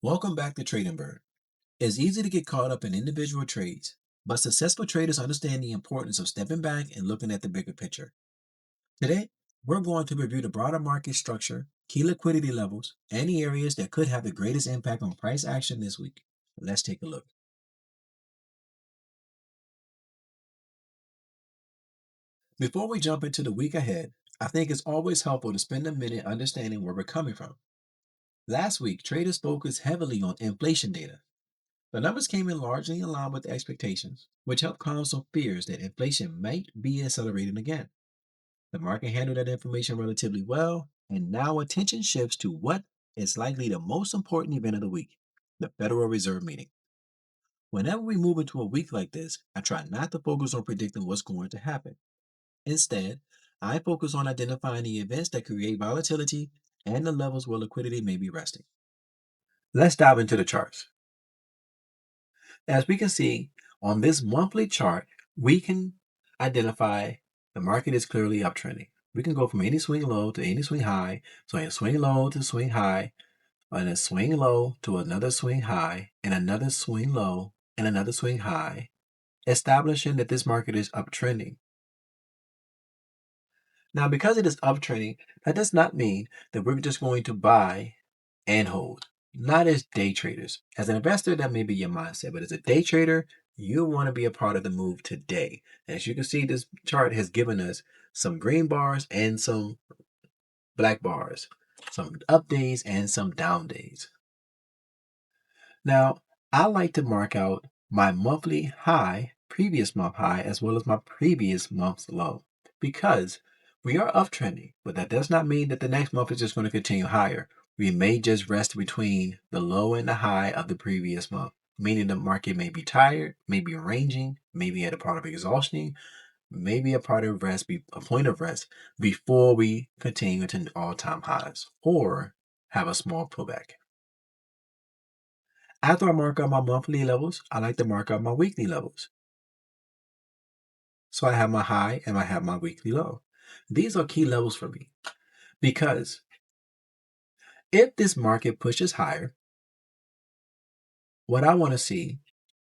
Welcome back to TradingByrd. It's easy to get caught up in individual trades, but successful traders understand the importance of stepping back and looking at the bigger picture. Today, we're going to review the broader market structure, key liquidity levels, and the areas that could have the greatest impact on price action this week. Let's take a look. Before we jump into the week ahead, I think it's always helpful to spend a minute understanding where we're coming from. Last week, traders focused heavily on inflation data. The numbers came in largely in line with expectations, which helped calm some fears that inflation might be accelerating again. The market handled that information relatively well, and now attention shifts to what is likely the most important event of the week, the Federal Reserve meeting. Whenever we move into a week like this, I try not to focus on predicting what's going to happen. Instead, I focus on identifying the events that create volatility and the levels where liquidity may be resting. Let's dive into the charts. As we can see on this monthly chart, we can identify the market is clearly uptrending. We can go from any swing low to any swing high. So a swing low to swing high, and a swing low to another swing high, and another swing low, and another swing high, establishing that this market is uptrending. Now, because it is uptrending, that does not mean that we're just going to buy and hold. Not as day traders. As an investor, that may be your mindset, but as a day trader, you want to be a part of the move today. As you can see, this chart has given us some green bars and some black bars, some up days and some down days. Now, I like to mark out my monthly high, previous month high, as well as my previous month's low, because we are uptrending, but that does not mean that the next month is just going to continue higher. We may just rest between the low and the high of the previous month, meaning the market may be tired, maybe ranging, maybe at a part of exhaustion, maybe a part of rest, a point of rest before we continue to all-time highs or have a small pullback. After I mark out my monthly levels, I like to mark out my weekly levels. So I have my high and I have my weekly low. These are key levels for me because if this market pushes higher, what I want to see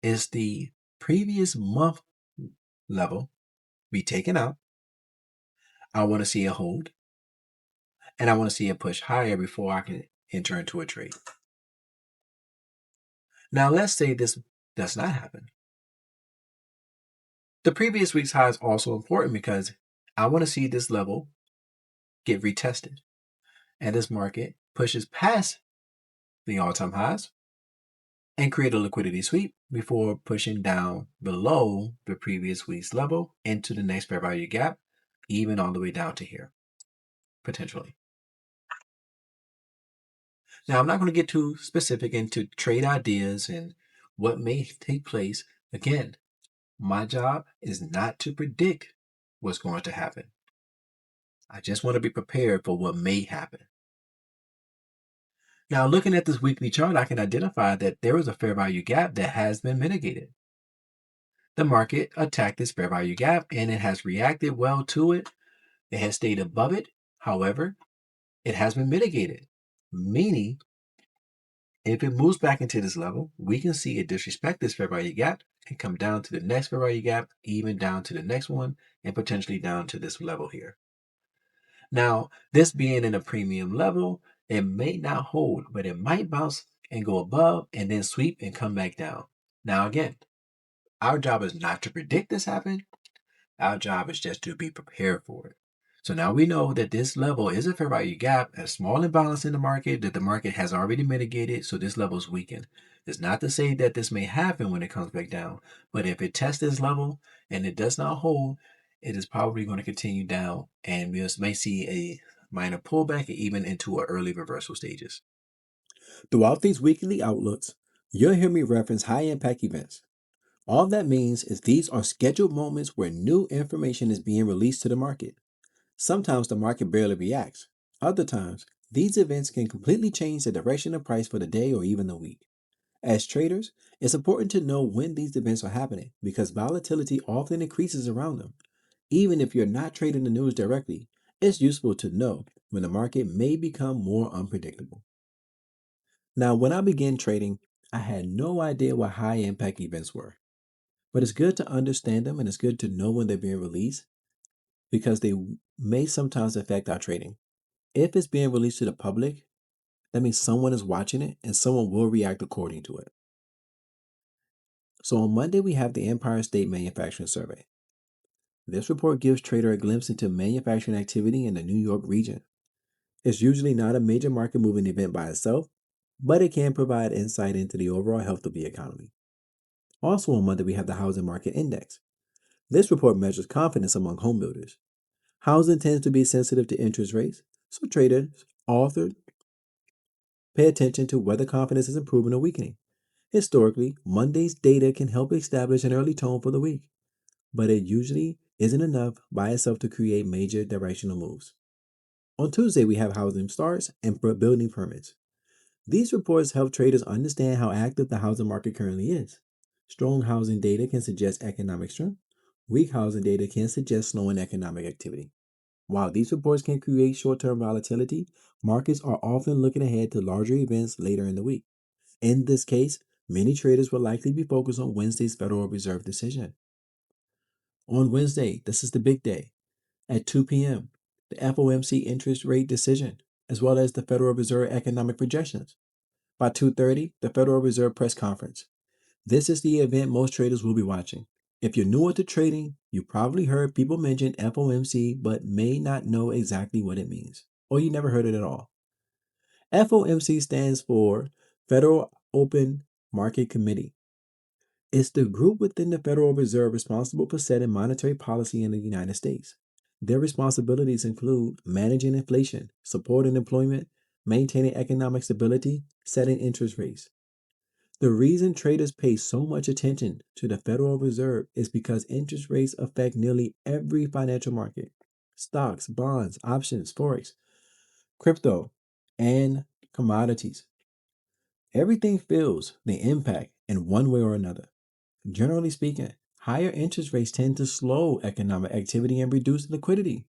is the previous month level be taken out. I want to see a hold and I want to see it push higher before I can enter into a trade. Now, let's say this does not happen. The previous week's high is also important because I want to see this level get retested and this market pushes past the all-time highs and create a liquidity sweep before pushing down below the previous week's level into the next fair value gap, even all the way down to here, potentially. Now, I'm not going to get too specific into trade ideas and what may take place. Again, my job is not to predict what's going to happen. I just want to be prepared for what may happen. Now, looking at this weekly chart, I can identify that there is a fair value gap that has been mitigated. The market attacked this fair value gap and it has reacted well to it. It has stayed above it. However, it has been mitigated, meaning if it moves back into this level, we can see it disrespect this fair value gap and come down to the next fair value gap, even down to the next one, and potentially down to this level here. Now, this being in a premium level, it may not hold, but it might bounce and go above and then sweep and come back down. Now, again, our job is not to predict this happen. Our job is just to be prepared for it. So now we know that this level is a fair value gap, a small imbalance in the market that the market has already mitigated, so this level is weakened. It's not to say that this may happen when it comes back down, but if it tests this level and it does not hold, it is probably going to continue down and we may see a minor pullback even into early reversal stages. Throughout these weekly outlooks, you'll hear me reference high impact events. All that means is these are scheduled moments where new information is being released to the market. Sometimes the market barely reacts. Other times, these events can completely change the direction of price for the day or even the week. As traders, it's important to know when these events are happening because volatility often increases around them. Even if you're not trading the news directly, it's useful to know when the market may become more unpredictable. Now, when I began trading, I had no idea what high impact events were, but it's good to understand them and it's good to know when they're being released because they may sometimes affect our trading. If it's being released to the public, that means someone is watching it and someone will react according to it. So on Monday, we have the Empire State Manufacturing Survey. This report gives trader a glimpse into manufacturing activity in the New York region. It's usually not a major market moving event by itself, but it can provide insight into the overall health of the economy. Also on Monday, we have the Housing Market Index. This report measures confidence among home builders. Housing tends to be sensitive to interest rates, so traders author pay attention to whether confidence is improving or weakening. Historically, Monday's data can help establish an early tone for the week, but it usually isn't enough by itself to create major directional moves. On Tuesday, we have housing starts and building permits. These reports help traders understand how active the housing market currently is. Strong housing data can suggest economic strength. Weak housing data can suggest slowing economic activity. While these reports can create short term volatility, markets are often looking ahead to larger events later in the week. In this case, many traders will likely be focused on Wednesday's Federal Reserve decision. On Wednesday, this is the big day, at 2 p.m., the FOMC interest rate decision, as well as the Federal Reserve economic projections. By 2:30, the Federal Reserve press conference. This is the event most traders will be watching. If you're newer to trading, you probably heard people mention FOMC but may not know exactly what it means, or you never heard it at all. FOMC stands for Federal Open Market Committee. It's the group within the Federal Reserve responsible for setting monetary policy in the United States. Their responsibilities include managing inflation, supporting employment, maintaining economic stability, setting interest rates. The reason traders pay so much attention to the Federal Reserve is because interest rates affect nearly every financial market: stocks, bonds, options, forex, crypto, and commodities. Everything feels the impact in one way or another. Generally speaking, higher interest rates tend to slow economic activity and reduce liquidity.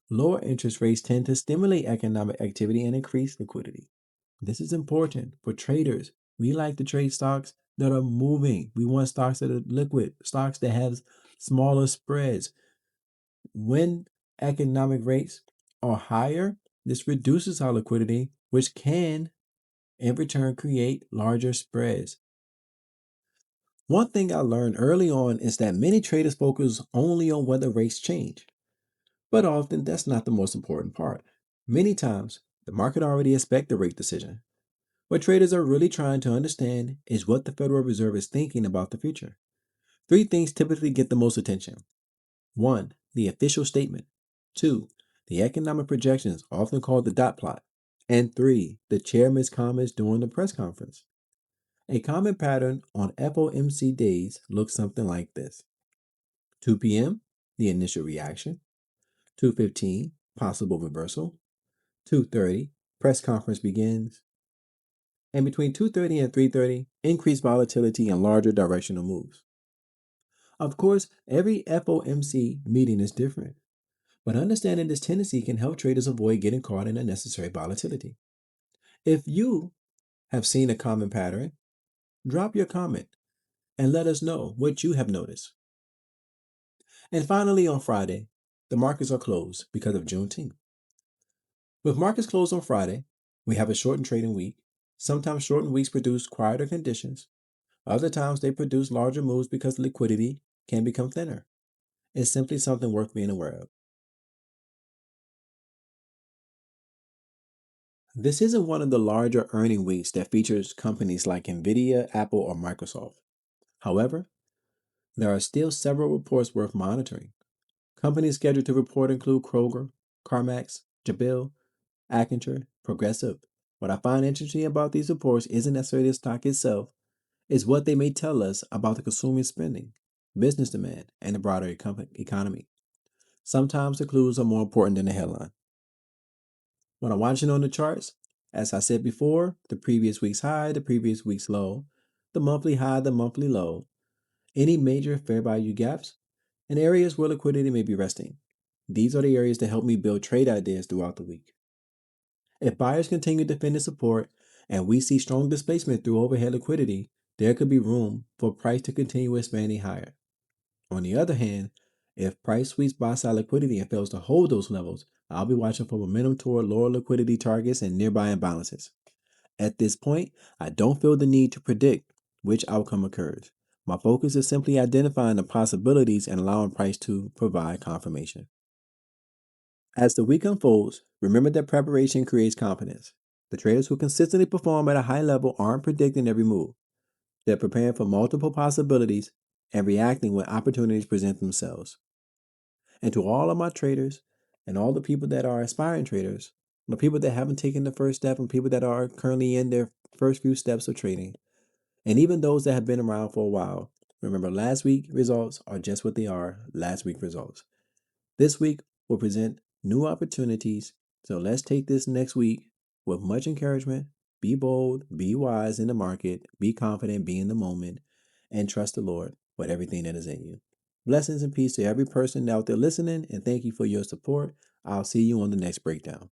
Lower interest rates tend to stimulate economic activity and increase liquidity. This is important for traders. We like to trade stocks that are moving. We want stocks that are liquid, stocks that have smaller spreads. When economic rates are higher, this reduces our liquidity, which can, in return, create larger spreads. One thing I learned early on is that many traders focus only on whether rates change, but often that's not the most important part. Many times, the market already expects the rate decision. What traders are really trying to understand is what the Federal Reserve is thinking about the future. Three things typically get the most attention. One, the official statement. Two, the economic projections, often called the dot plot. And three, the chairman's comments during the press conference. A common pattern on FOMC days looks something like this: 2 p.m., the initial reaction; 2:15, possible reversal; 2:30, press conference begins; and between 2:30 and 3:30, increased volatility and larger directional moves. Of course, every FOMC meeting is different, but understanding this tendency can help traders avoid getting caught in unnecessary volatility. If you have seen a common pattern, drop your comment and let us know what you have noticed. And finally, on Friday, the markets are closed because of Juneteenth. With markets closed on Friday, we have a shortened trading week. Sometimes shortened weeks produce quieter conditions. Other times they produce larger moves because liquidity can become thinner. It's simply something worth being aware of. This isn't one of the larger earning weeks that features companies like Nvidia, Apple, or Microsoft. However, there are still several reports worth monitoring. Companies scheduled to report include Kroger, CarMax, Jabil, Accenture, Progressive. What I find interesting about these reports isn't necessarily the stock itself, it's what they may tell us about the consumer spending, business demand, and the broader economy. Sometimes the clues are more important than the headline. When I'm watching on the charts, as I said before, the previous week's high, the previous week's low, the monthly high, the monthly low, any major fair value gaps, and areas where liquidity may be resting. These are the areas that help me build trade ideas throughout the week. If buyers continue defending support and we see strong displacement through overhead liquidity, there could be room for price to continue expanding higher. On the other hand, if price sweeps buy side liquidity and fails to hold those levels, I'll be watching for momentum toward lower liquidity targets and nearby imbalances. At this point, I don't feel the need to predict which outcome occurs. My focus is simply identifying the possibilities and allowing price to provide confirmation. As the week unfolds, remember that preparation creates confidence. The traders who consistently perform at a high level aren't predicting every move. They're preparing for multiple possibilities and reacting when opportunities present themselves. And to all of my traders and all the people that are aspiring traders, the people that haven't taken the first step and people that are currently in their first few steps of trading, and even those that have been around for a while, remember last week results are just what they are, last week results. This week will present new opportunities. So let's take this next week with much encouragement. Be bold, be wise in the market, be confident, be in the moment, and trust the Lord with everything that is in you. Blessings and peace to every person out there listening, and thank you for your support. I'll see you on the next breakdown.